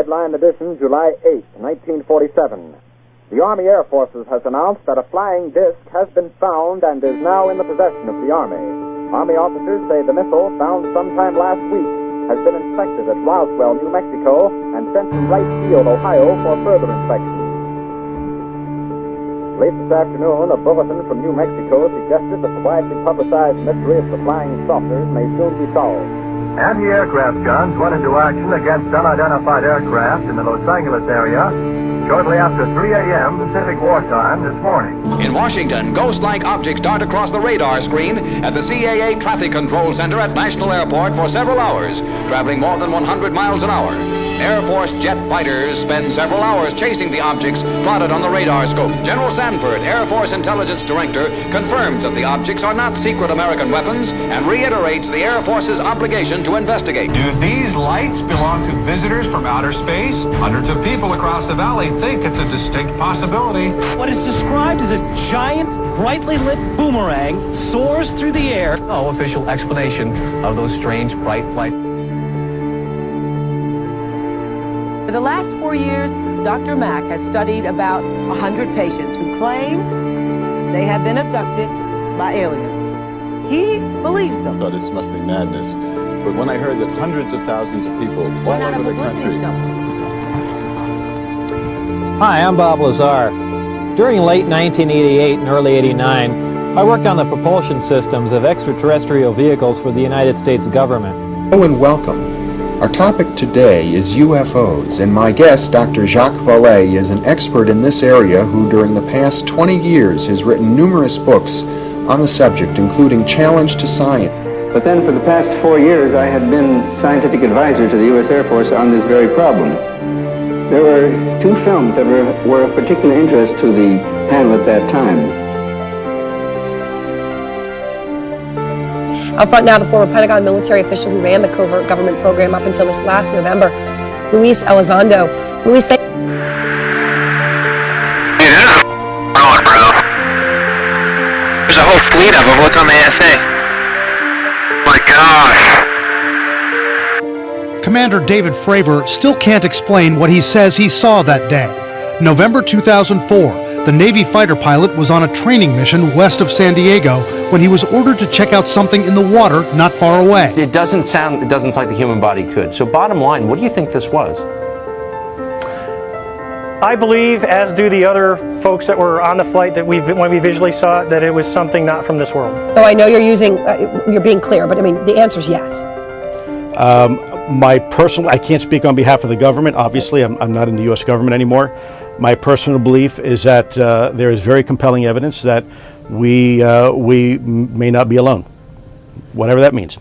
Headline edition, July 8, 1947. The Army Air Forces has announced that a flying disc has been found and is now in the possession of the Army. Army officers say the missile, found sometime last week, has been inspected at Roswell, New Mexico, and sent to Wright Field, Ohio, for further inspection. Late this afternoon, a bulletin from New Mexico suggested that the widely publicized mystery of the flying saucers may soon be solved. Anti-aircraft guns went into action against unidentified aircraft in the Los Angeles area shortly after 3 a.m. Pacific Wartime this morning. In Washington, ghost-like objects dart across the radar screen at the CAA Traffic Control Center at National Airport for several hours, traveling more than 100 miles an hour. Air Force jet fighters spend several hours chasing the objects plotted on the radar scope. General Sanford, Air Force Intelligence Director, confirms that the objects are not secret American weapons and reiterates the Air Force's obligation to investigate. Do these lights belong to visitors from outer space? Hundreds of people across the valley think it's a distinct possibility. What is described as a giant, brightly lit boomerang soars through the air. No official explanation of those strange bright lights. For the last 4 years, Dr. Mack has studied about 100 patients who claim they have been abducted by aliens. He believes them. But it must be madness. But when I heard that hundreds of thousands of people all over the country... Hi, I'm Bob Lazar. During late 1988 and early 89, I worked on the propulsion systems of extraterrestrial vehicles for the United States government. Hello and welcome. Our topic today is UFOs, and my guest, Dr. Jacques Vallée, is an expert in this area who during the past 20 years has written numerous books on the subject, including Challenge to Science. But then for the past 4 years I had been scientific advisor to the U.S. Air Force on this very problem. There were 2 films that were of particular interest to the panel at that time. Up front now, the former Pentagon military official who ran the covert government program up until this last November, Luis Elizondo. Luis, thank you. Hey, there's a rolling, bro. There's a whole fleet of them. Look on the ASA. My gosh. Commander David Fravor still can't explain what he says he saw that day. November 2004. The Navy fighter pilot was on a training mission west of San Diego when he was ordered to check out something in the water not far away. It doesn't sound like the human body could. So bottom line, what do you think this was? I believe, as do the other folks that were on the flight, that when we visually saw it, that it was something not from this world. So I know you're being clear, but I mean, the answer is yes. I can't speak on behalf of the government. Obviously, I'm not in the U.S. government anymore. My personal belief is that there is very compelling evidence that we may not be alone, whatever that means.